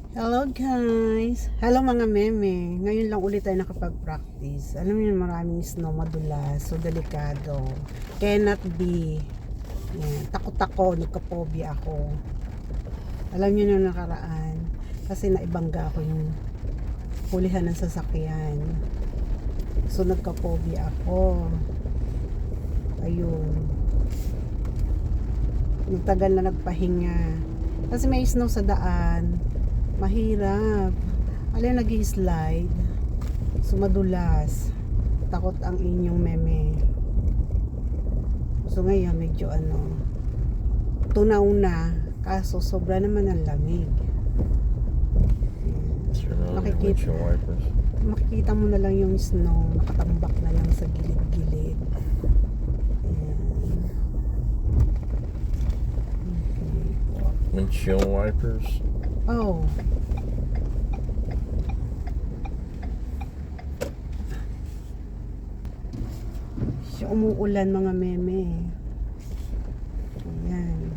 Hello guys! Hello mga meme! Ngayon lang ulit tayo nakapag-practice. Alam niyo maraming snow, madulas, so delikado. Cannot be. Yan. Takot ako, nagka-phobia ako. Alam niyo na nakaraan. Kasi naibangga ako yung hulihan ng sasakyan. So nagka-phobia ako. Ayun. Yung tagal na nagpahinga. Kasi may snow sa daan. Mahirap. Alam, nag-i-slide. Sumadulas. Takot ang inyong meme. So ngayon medyo tunaw na. Kaso sobra naman ang lamig. Makikita, makikita mo na lang yung snow. Nakatambak na lang sa gilid-gilid. windshield wipers. Oh. Siya umuulan mga meme. Ayan.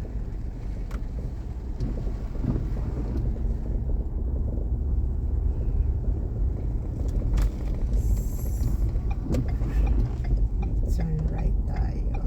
Turn right tayo.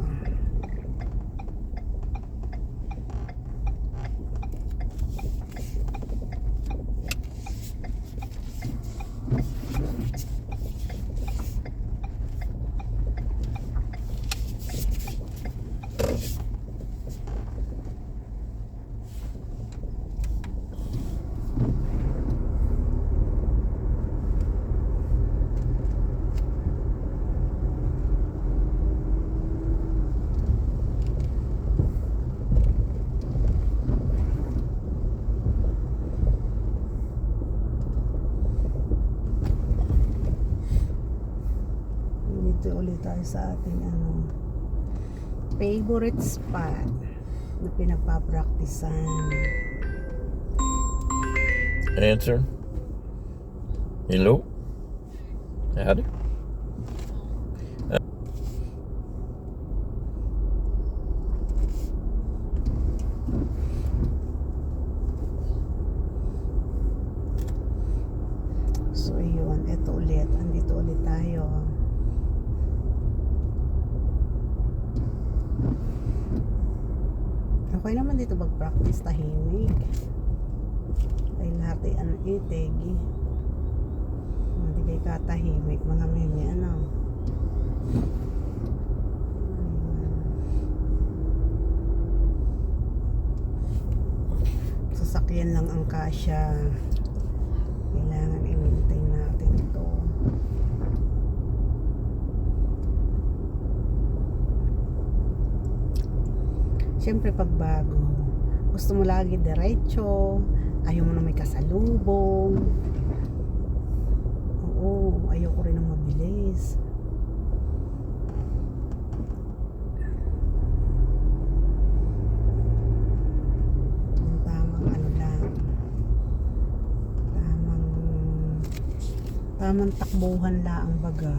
Dito ulit tayo sa ating favorite spot na pinagpa-practicean. Answer. Hello. Howdy. So yun, eto ulit, andito ulit tayo. Okay naman dito mag-practice, tahimik. Ay lahat ay tegi. Hindi kayo katahimik, mga meme, Sasakyan lang ang kasya. Kailangan i-maintain natin ito. Siyempre pag bago, gusto mo lagi diretso, ayaw mo na may kasalubong. Oo, ayaw ko rin ng mabilis. Ang tamang lang, tamang takbuhan lang ang baga.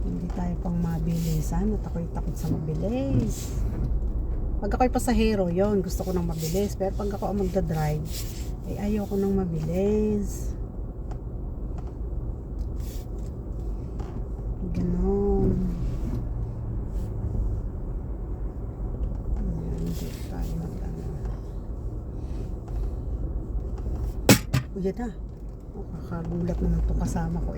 Hindi tayo pang mabilisan at ako'y takot sa mabilis. Pag ako'y pasahero, yon gusto ko ng mabilis. Pero pag ako ang magdadrive, ayaw ko ng mabilis. Ganon. Hindi tayo Uy, na. Kakagulat naman itong kasama ko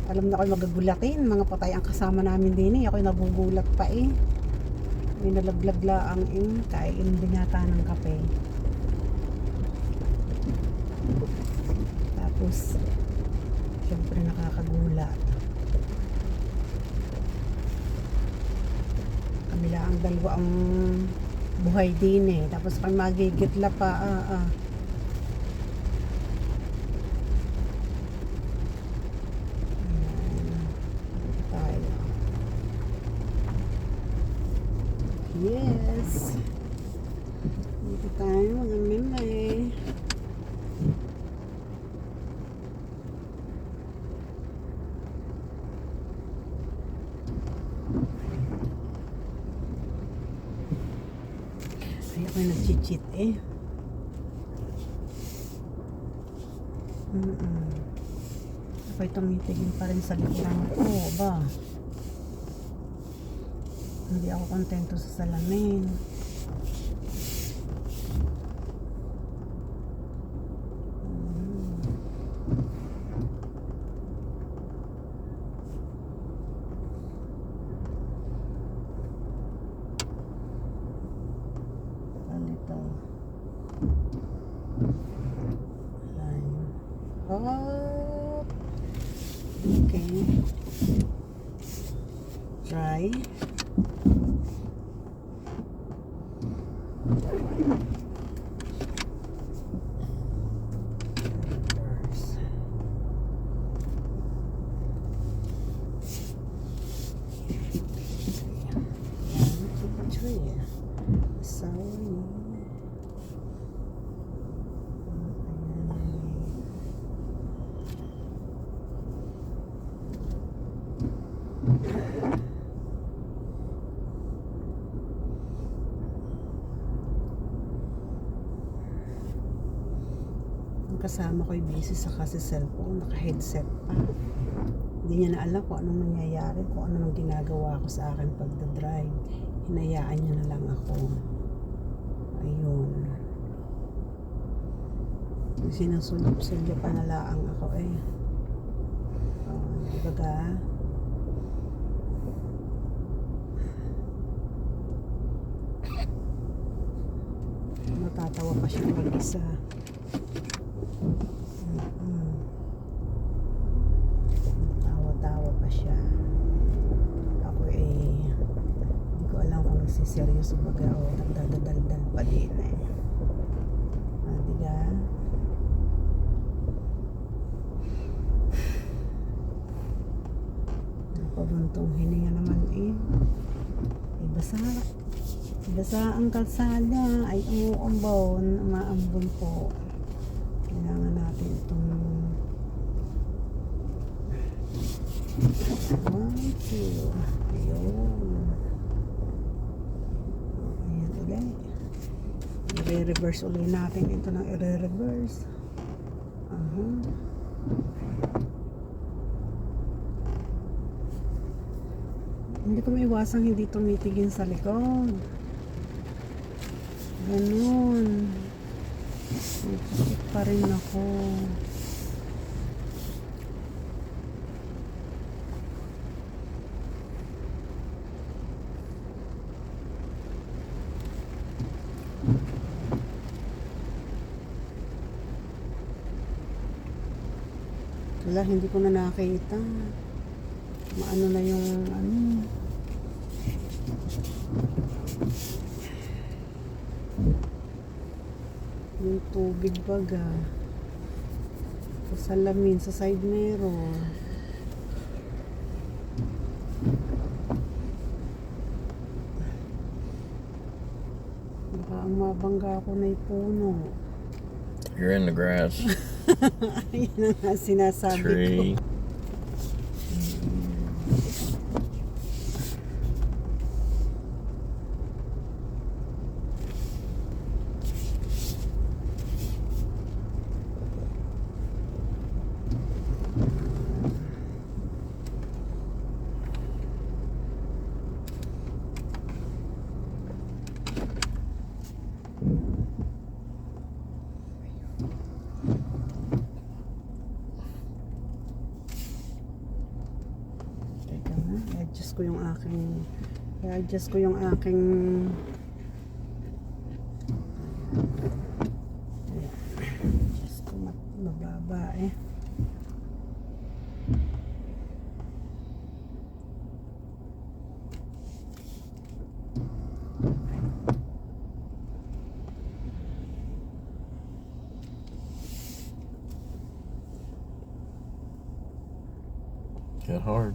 Alam na ako'y magagulatin. Mga patay ang kasama namin din Ako'y nabugulat pa May nalaglag laang kain din yata ng kape. Tapos syempre nakakagulat. Kami lang ang dalawa ang buhay din Tapos kami magigitla pa Yes. Dito tayo mga meme. Ay, ako nag-cheat Ako'y tumitigil pa rin sa likuran ko, ba? Hindi ako kontento sa salamin. Ito. Line. Oh. Okay. Try. Reverse. Three. Sorry. Ang kasama ko'y busy sa kasi cellphone, naka-headset pa. Hindi niya na alam kung anong nangyayari, kung anong ginagawa ko sa akin pagdadrive. Hinayaan niya na lang ako. Ayun. Sinusulop-sulyo pa na lang ako eh. Dibaga? Matatawa pa siya mag-isa. Tawa-tawa pa siya. Ako hindi ko alam kung nagsiseryoso baga o nagdadaldal pa din eh. Diga? Napabuntong hininga naman eh. Basa ang kalsada ay umuambon, umaambon po. Kailangan natin itong 1, 2. Ayun. Ayan ulit. I-reverse ulit natin ito ng i-reverse. Hindi ko maiwasang hindi tumitigin sa likod. Ganun. Ipakit pa rin ako. Wala, hindi ko na nakita. Maano na yung yung tubig baga sa salamin, sa side mirror. Baka ang mabangga ako na puno. You're in the grass. Yan ang sinasabi Tree. ko. I-adjust ko yung aking adjust ko mababa eh. Get hard.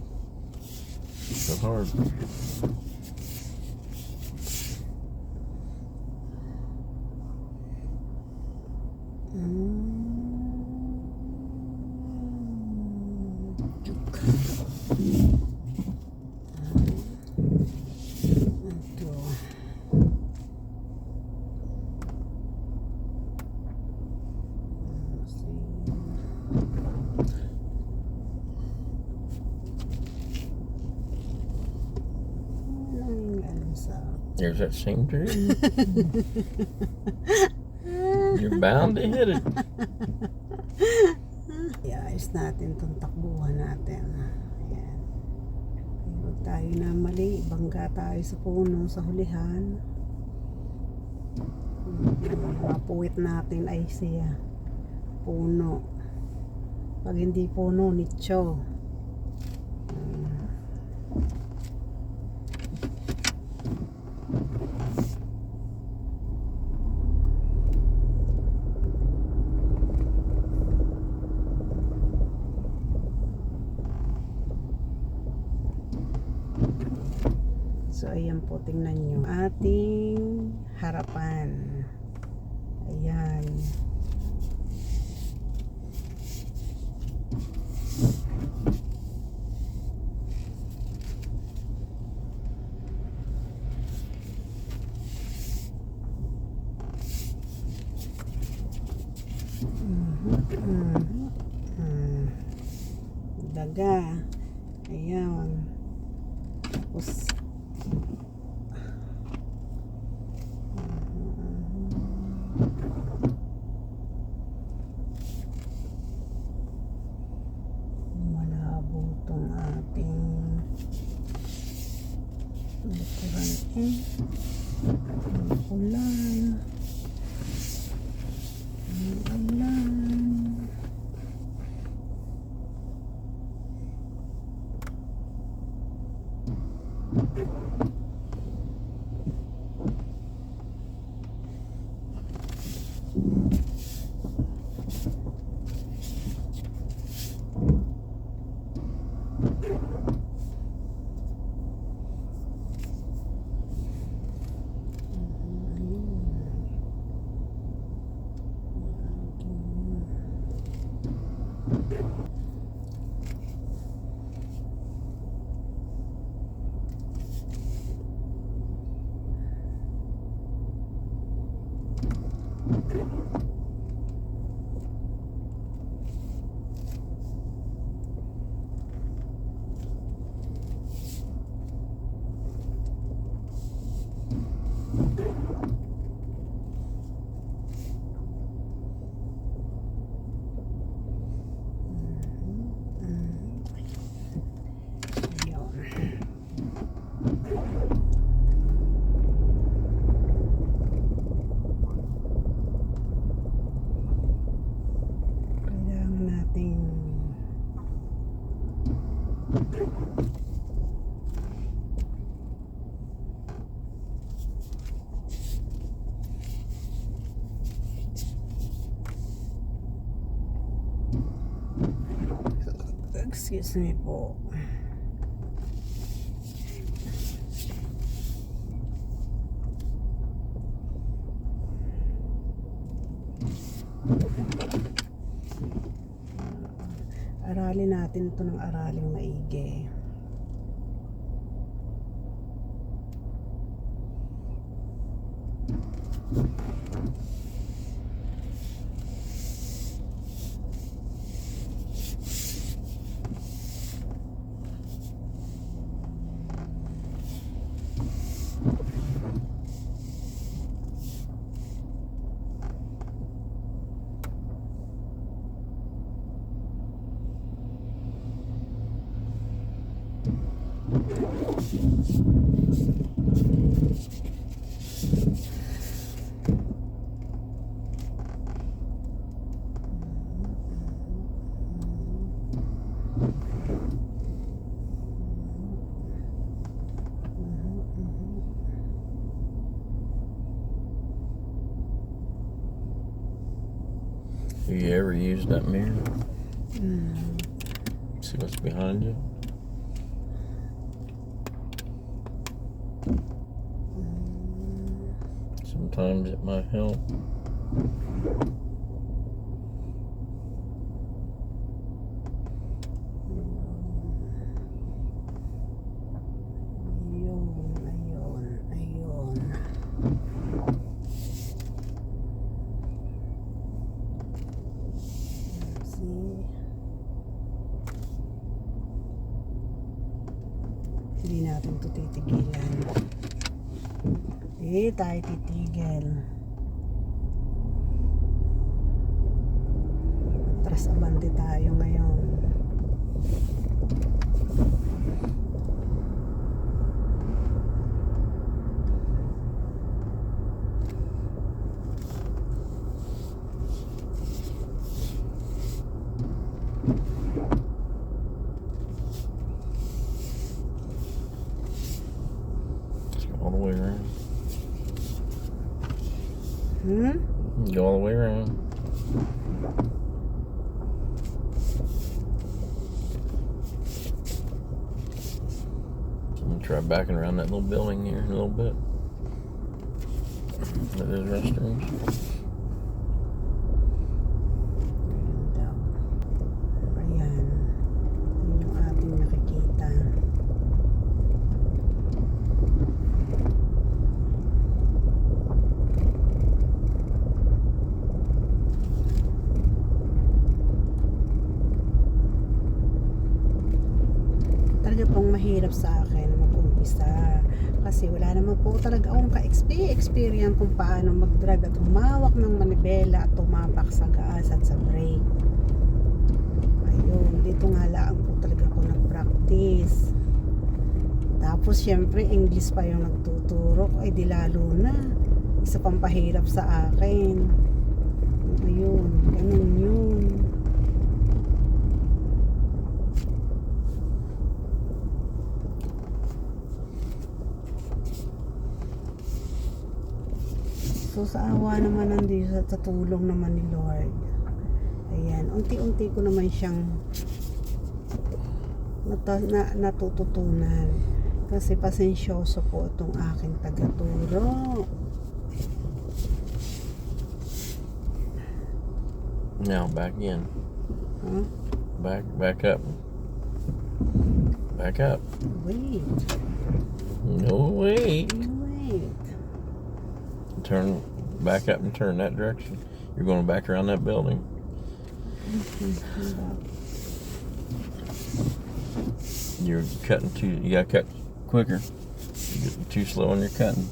Get hard. There's that same tree. You're bound to hit it. Iayos natin itong takbuhan natin. Ayan. Huwag tayo na mali. Bangga tayo sa puno, sa hulihan. Mapuwit natin ay siya. Puno. Pag hindi puno, nicho. So, ayan po, tingnan nyo. Ating harapan. Ayan. Daga. Ayan. Tapos malabo tong ating likuran ulan. Kailangan nating excuse me po. Aralin natin ito ng araling maigi. Have you ever used that mirror? See what's behind you? Sometimes it might help. Hindi natin ito titigilan. Tayo titigil. Atras abante tayo ngayon. Let's go all the way around. Go all the way around. I'm gonna try backing around that little building here in a little bit. There's restrooms. Ayan. Yun yung ating nakikita. Talaga pong mahirap sa akin mag-umpisa. Kasi wala naman po talaga akong ka-experience kung paano mag-drive at humawak ng manibela at tumapak sa gas at sa brake. Ayun, dito nga lang po talaga ako nag-practice. Tapos syempre English pa yung nagtuturo, ay di lalo na. Isa pang pahirap sa akin. Ayun, ganun yun. So sa awa naman ng Diyos at sa tulong naman ni Lord, ayan, unti-unti ko naman siyang natututunan. Kasi pasensyoso po itong aking tagaturo. Now back in. Huh? Back up. Back up. Wait. No, wait. Wait. Turn back up and turn that direction. You're going back around that building. You're cutting too. You gotta cut quicker. You're getting too slow when you're cutting.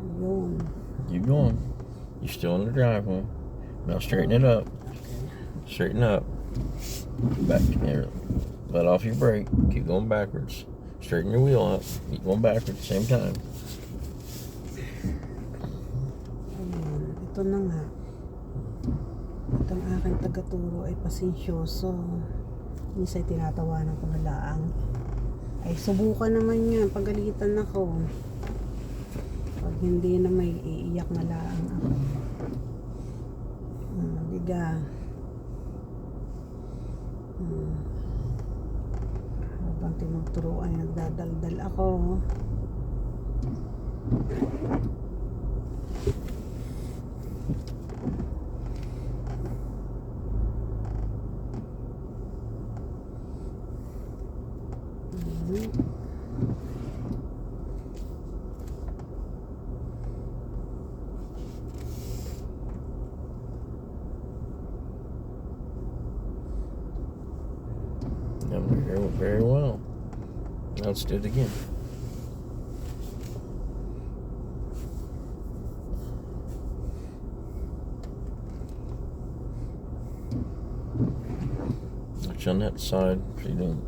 Ayun. Keep going. You're still in the driveway. Now straighten it up. Straighten up. Back here. Let off your brake. Keep going backwards. Straighten your wheel up. Keep going backwards at the same time. Ayun. Ito na nga. Itong aking tagaturo ay pasensyoso. Minsan tinatawanan ko na lang. Ay subukan naman yan. Pagalitan ako. Pag hindi na may iiyak na lang ako. Biga. Habang tinuturo ay nagdadaldal ako. Very well. Now let's do it again. Watch on that side so you don't.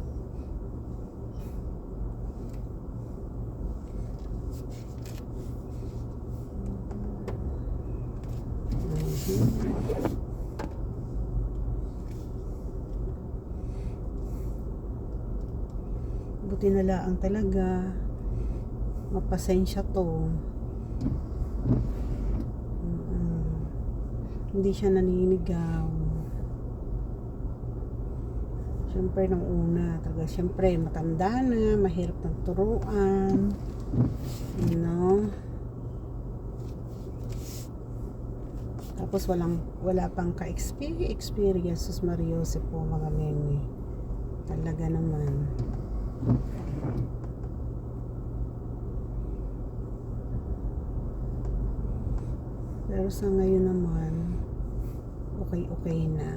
Buti na lang talaga mapasensya to. Hindi siya naninigaw. Siyempre nung una talaga, siyempre matanda na, mahirap ng turuan, you know. Tapos wala pang ka-experience. Sus Mariose po mga meme. Talaga naman. Pero sa ngayon naman, okay na.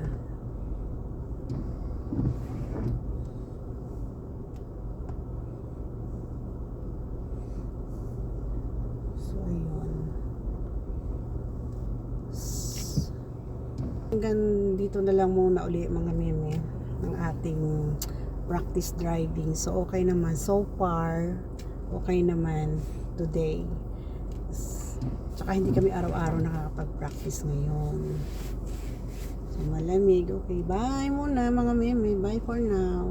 So, ayun. Hanggang dito na lang muna uli mga meme ng ating practice driving. So, okay naman. So far, okay naman today. Tsaka hindi kami araw-araw nakakapag-practice ngayon. So, malamig. Okay, bye muna mga meme. Bye for now.